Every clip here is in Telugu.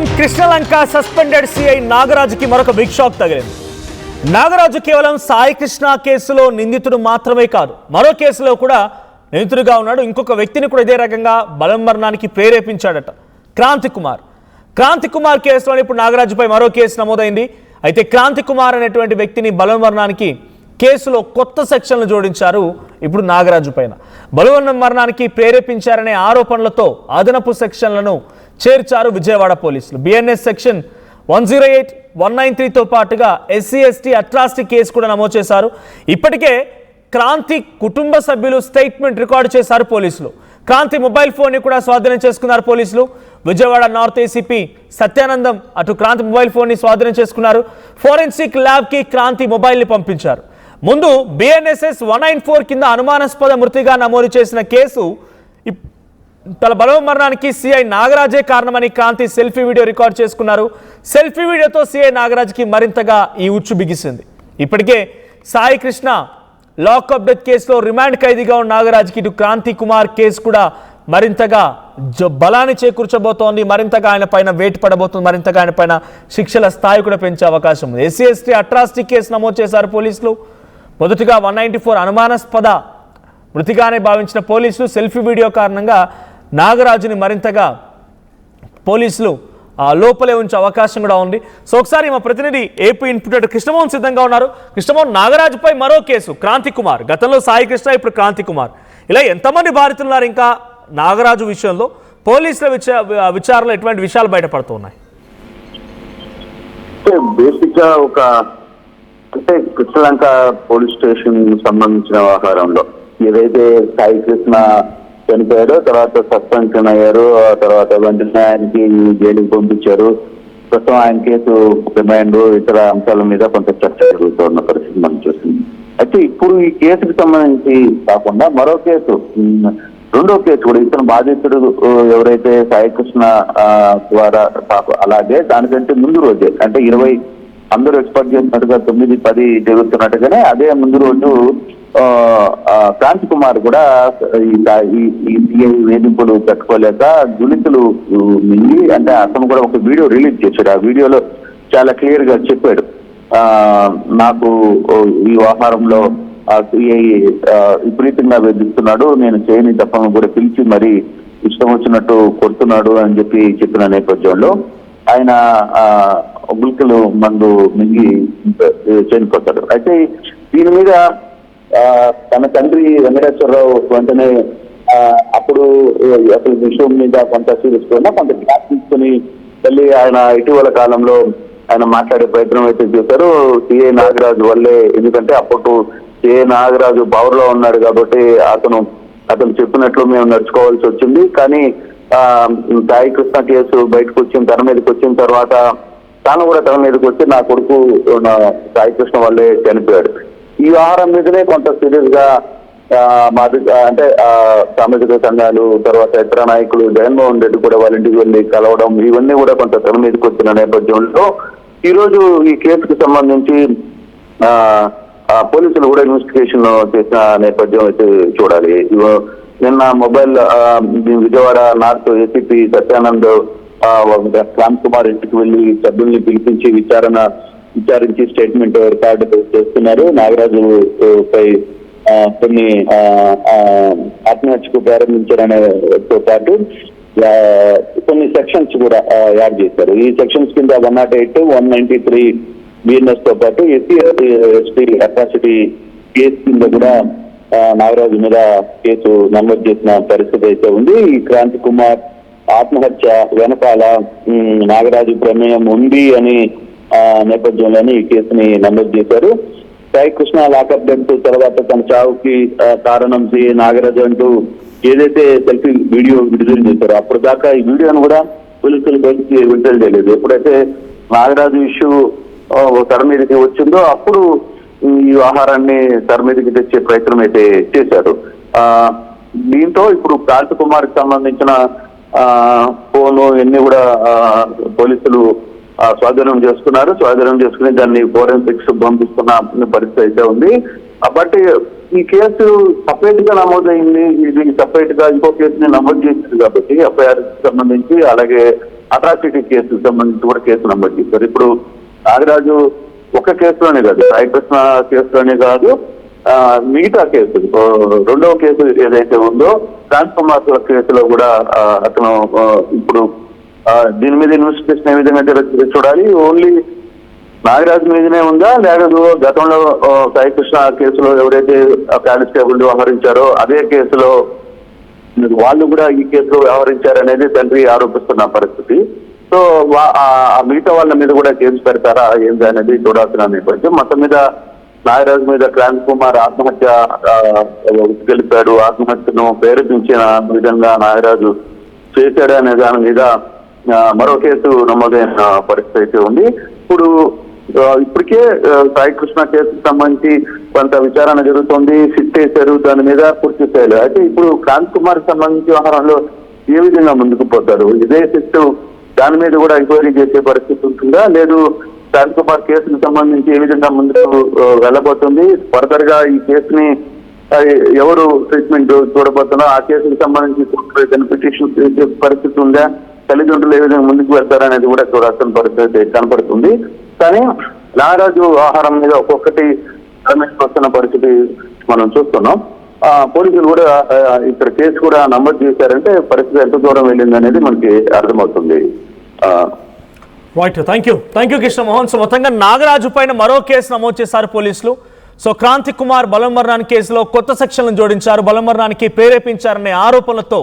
ప్రస్తుతం కృష్ణలంక సస్పెండెడ్ సిఐ నాగరాజుకి మరొక బిగ్ షాక్ తగిలింది. నాగరాజు కేవలం సాయి కృష్ణ కేసులో నిందితుడు మాత్రమే కాదు, మరో కేసులో కూడా నిందితుడిగా ఉన్నాడు. ఇంకొక వ్యక్తిని కూడా ఇదే రకంగా బలవన్మరణానికి ప్రేరేపించాడట. క్రాంతి కుమార్ కేసులో ఇప్పుడు నాగరాజుపై మరో కేసు నమోదైంది. అయితే క్రాంతి కుమార్ అనేటువంటి వ్యక్తిని బలవన్మరణానికి కేసులో కొత్త సెక్షన్లు జోడించారు. ఇప్పుడు నాగరాజు పైన బలవన్మరణానికి ప్రేరేపించారనే ఆరోపణలతో అదనపు సెక్షన్లను చేర్చారు విజయవాడ పోలీసులు. బిఎన్ఎస్ సెక్షన్ 108, 193తో పాటుగా SC/ST అట్రాసిటీ కేసు కూడా నమోదు చేశారు. ఇప్పటికే క్రాంతి కుటుంబ సభ్యులు స్టేట్మెంట్ రికార్డు చేశారు పోలీసులు. క్రాంతి మొబైల్ ఫోన్ని కూడా స్వాధీనం చేసుకున్నారు పోలీసులు. విజయవాడ నార్త్ ఏసీపీ సత్యానందం అటు క్రాంతి మొబైల్ ఫోన్ని స్వాధీనం చేసుకున్నారు. ఫోరెన్సిక్ ల్యాబ్కి క్రాంతి మొబైల్ని పంపించారు. ముందు BNSS 194 కింద అనుమానాస్పద మృతిగా నమోదు చేసిన కేసు తన బలవన్మరణానికి సిఐ నాగరాజే కారణమని క్రాంతి సెల్ఫీ వీడియో రికార్డ్ చేసుకున్నారు. సెల్ఫీ వీడియోతో సిఐ నాగరాజ్కి మరింతగా ఈ ఉచ్చు బిగిసింది. ఇప్పటికే సాయి కృష్ణ లాకప్ డెత్ కేసులో రిమాండ్ ఖైదీగా ఉన్న నాగరాజ్కి ఇటు క్రాంతి కుమార్ కేసు కూడా మరింతగా బలాన్ని చేకూర్చబోతోంది. మరింతగా ఆయన పైన వేటు పడబోతుంది. మరింతగా ఆయన పైన శిక్షల స్థాయి కూడా పెంచే అవకాశం ఉంది. SC/ST అట్రాసిటీ కేసు నమోదు చేశారు పోలీసులు. మొదటిగా 194 అనుమానాస్పద మృతిగానే భావించిన పోలీసులు సెల్ఫీ వీడియో కారణంగా నాగరాజుని మరింతగా పోలీసులు లోపలే ఉంచే అవకాశం కూడా ఉంది. సో ఒకసారి మా ప్రతినిధి ఏపీ ఇన్పుట్ కృష్ణమోహన్ సిద్ధంగా ఉన్నారు. కృష్ణమోహన్, నాగరాజుపై మరో కేసు క్రాంతి కుమార్, గతంలో సాయి కృష్ణ, ఇప్పుడు క్రాంతి కుమార్, ఇలా ఎంతమంది బాధితులున్నారు? ఇంకా నాగరాజు విషయంలో పోలీసుల విచారణలో ఎటువంటి విషయాలు బయటపడుతూ ఉన్నాయి? బేసిక్ గా అంటే కృష్ణలంక పోలీస్ స్టేషన్ సంబంధించిన వ్యవహారంలో ఏదైతే సాయి కృష్ణ చనిపోయారో, తర్వాత సస్పెన్షన్ అయ్యారు, తర్వాత వెంటనే ఆయనకి జైలుకి పంపించారు. ప్రస్తుతం ఆయన కేసు రిమాండ్ ఇతర అంశాల మీద కొంత చర్చ జరుగుతున్న పరిస్థితి మనం చూస్తుంది. అయితే ఇప్పుడు ఈ కేసుకు సంబంధించి కాకుండా మరో కేసు, రెండో కేసు కూడా ఇతను బాధితుడు ఎవరైతే సాయి కృష్ణ ద్వారా అలాగే దానికంటే ముందు రోజే అంటే 20 అందరూ ఎక్స్పెక్ట్ చేసినట్టుగా 9, 10 జరుగుతున్నట్టుగానే అదే ముందు రోజు క్రాంతి కుమార్ కూడా ఈ వేధింపులు తట్టుకోలేక గులితులు మింగి అంటే అతను కూడా ఒక వీడియో రిలీజ్ చేశాడు. ఆ వీడియోలో చాలా క్లియర్ గా చెప్పాడు, నాకు ఈ వ్యవహారంలో సిఐ విపరీతంగా వేధిస్తున్నాడు, నేను చేయని తప్పను కూడా పిలిచి మరి ఇష్టం వచ్చినట్టు కొడుతున్నాడు అని చెప్పిన నేపథ్యంలో ఆయన గులికలు మందు మింగి చనిపోతాడు. అయితే దీని మీద తన తండ్రి వెంకటేశ్వరరావు వెంటనే అప్పుడు అసలు విషయం మీద కొంత సీరియస్గా కొంత గ్యాప్ తీసుకుని మళ్ళీ ఆయన ఇటీవల కాలంలో ఆయన మాట్లాడే ప్రయత్నం అయితే చేశారు సిఐ నాగరాజు వల్లే. ఎందుకంటే అప్పుడు సిఐ నాగరాజు పవర్లో ఉన్నాడు కాబట్టి అతను చెప్పినట్లు మేము నడుచుకోవాల్సి వచ్చింది. కానీ సాయి కృష్ణ కేసు బయటకు తన మీదకి వచ్చిన తర్వాత తాను కూడా తన మీదకి వచ్చి నా కొడుకు సాయి కృష్ణ వల్లే చనిపోయాడు. ఈ వ్యవహారం మీదనే కొంత సీరియస్ గా అంటే సామాజిక సంఘాలు, తర్వాత ఇతర నాయకులు, జగన్మోహన్ రెడ్డి కూడా వాళ్ళ ఇంటికి వెళ్ళి కలవడం, ఇవన్నీ కూడా కొంత తన మీదకి వచ్చిన నేపథ్యంలో ఈ రోజు ఈ కేసుకు సంబంధించి పోలీసులు కూడా ఇన్వెస్టిగేషన్ చేసిన నేపథ్యం అయితే చూడాలి. నిన్న mobile Vijayawada north ACP Satyanand Kranti Kumar ఇంటికి వెళ్లి సభ్యుల్ని పిలిపించి విచారించి స్టేట్మెంట్ రికార్డు చేస్తున్నారు. నాగరాజు పై కొన్ని ఆత్మహత్యకు ప్రారంభించారనేతో పాటు కొన్ని సెక్షన్స్ కూడా యాడ్ చేశారు. ఈ సెక్షన్స్ కింద 108, 193 BNS తో పాటు SC/ST అట్రాసిటీ కేసు కింద కూడా నాగరాజు మీద కేసు నమోదు చేసిన పరిస్థితి అయితే ఉంది. ఈ క్రాంతి కుమార్ ఆత్మహత్య వెనకాల నాగరాజు ప్రమేయం ఉంది అని నేపథ్యంలోనే ఈ కేసుని నమోదు చేశారు. సాయి కృష్ణ లాకప్ డెత్ తర్వాత తన చావుకి కారణం నాగరాజు అంటూ ఏదైతే సెల్ఫీ వీడియో విడుదల చేశారో అప్పుడు దాకా ఈ వీడియోను కూడా పోలీసులు బయటికి విడుదల చేయలేదు. ఎప్పుడైతే నాగరాజు ఇష్యూ తెర మీదకి వచ్చిందో అప్పుడు ఈ వ్యవహారాన్ని తెర మీదకి తెచ్చే ప్రయత్నం అయితే చేశారు. దీంతో ఇప్పుడు క్రాంతి కుమార్ కి సంబంధించిన ఫోను ఇవన్నీ కూడా పోలీసులు స్వాధీనం చేసుకుని దాన్ని ఫోరెన్సిక్స్ పంపిస్తున్న పరిస్థితి అయితే ఉంది. బట్ ఈ కేసు సపరేట్ గా నమోదైంది, ఇది సపరేట్ గా ఇంకో కేసుని నమోదు చేసింది కాబట్టి FIR సంబంధించి అలాగే అట్రాసిటీ కేసుకు సంబంధించి కూడా కేసు నమోదు చేశారు. ఇప్పుడు నాగరాజు ఒక కేసులోనే కాదు, సాయికృష్ణ కేసులోనే కాదు, మిగతా కేసు రెండవ కేసు ఏదైతే ఉందో క్రాంతి కుమార్ కేసులో కూడా అతను ఇప్పుడు దీని మీద ఇన్వెస్టిగేషన్ ఏ విధంగా చూడాలి. ఓన్లీ నాగరాజు మీదనే ఉందా, లేదు గతంలో సాయికృష్ణ కేసులో ఎవరైతే కానిస్టేబుల్ వ్యవహరించారో అదే కేసులో వాళ్ళు కూడా ఈ కేసులో వ్యవహరించారనేది తండ్రి ఆరోపిస్తున్న పరిస్థితి. సో మిగతా వాళ్ళ మీద కూడా కేసు పెడతారా ఏంటి అనేది చూడాల్సిన నేపథ్యం. మొత్తం మీద నాగరాజు మీద క్రాంతి కుమార్ ఆత్మహత్య గెలిపాడు, ఆత్మహత్యను ప్రేరేపించిన విధంగా నాగరాజు చేశాడు అనే దాని మీద మరో కేసు నమోదైన పరిస్థితి ఉంది. ఇప్పటికే సాయికృష్ణ కేసుకు సంబంధించి కొంత విచారణ జరుగుతుంది, సిట్ వేశారు దాని మీద పూర్తి స్థాయిలో. అయితే ఇప్పుడు క్రాంతి కుమార్ సంబంధించి వ్యవహారంలో ఏ విధంగా ముందుకు పోతారు, ఇదే సిట్ దాని మీద కూడా ఎంక్వైరీ చేసే పరిస్థితి ఉంటుందా, లేదు క్రాంతి కుమార్ కేసుకు సంబంధించి ఏ విధంగా ముందుకు వెళ్ళబోతుంది, ఫర్దర్ గా ఈ కేసుని ఎవరు ట్రీట్మెంట్ చూడబోతున్నా ఆ కేసుకు సంబంధించి పిటిషన్ చేసే పరిస్థితి ఉందా, తల్లిదండ్రులు ఏ విధంగా ముందుకు వెళ్తారనేది కూడా చూడాల్సిన పరిస్థితి కనపడుతుంది. కానీ నాగరాజు వ్యవహారం మీద ఒక్కొక్కటి వస్తున్న పరిస్థితి మనం చూస్తున్నాం. పోలీసులు కూడా ఇక్కడ కేసు కూడా నమోదు చేశారంటే పరిస్థితి ఎంత దూరం వెళ్ళింది అనేది మనకి అర్థమవుతుంది. Right, thank you Krishnamohan. So మొత్తంగా నాగరాజు పైన మరో కేసు నమోదు చేశారు పోలీసులు. సో క్రాంతి కుమార్ బలవన్మరణాన్ని కేసులో కొత్త సెక్షన్లను జోడించారు, బలవన్మరణానికి ప్రేరేపించారనే ఆరోపణలతో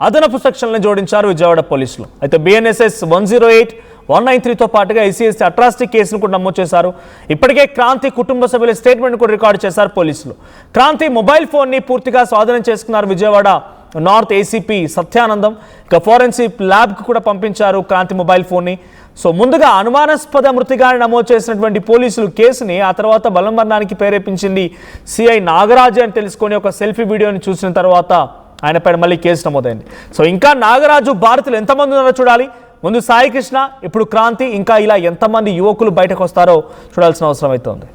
అదనపు సెక్షన్లను జోడించారు విజయవాడ పోలీసులు. అయితే BNSS 108, 193తో పాటుగా ICSC అట్రాసిటీ కేసును కూడా నమోదు చేశారు. ఇప్పటికే క్రాంతి కుటుంబ సభ్యుల స్టేట్మెంట్ కూడా రికార్డు చేశారు పోలీసులు. క్రాంతి మొబైల్ ఫోన్ని పూర్తిగా స్వాధీనం చేసుకున్నారు విజయవాడ నార్త్ ACP సత్యానందం. ఇక ఫోరెన్సిక్ ల్యాబ్కు కూడా పంపించారు క్రాంతి మొబైల్ ఫోన్ని. సో ముందుగా అనుమానాస్పద మృతిగా నమోదు చేసినటువంటి పోలీసులు కేసుని ఆ తర్వాత బలవన్మరణానికి ప్రేరేపించింది CI నాగరాజు అని తెలుసుకొని ఒక సెల్ఫీ వీడియోని చూసిన తర్వాత ఆయనపైన మళ్ళీ కేసు నమోదైంది. సో ఇంకా నాగరాజు బాధితులు ఎంతమంది ఉన్నారో చూడాలి. ముందు సాయికృష్ణ, ఇప్పుడు క్రాంతి, ఇంకా ఇలా ఎంతమంది యువకులు బయటకు వస్తారో చూడాల్సిన అవసరం అయితే ఉంది.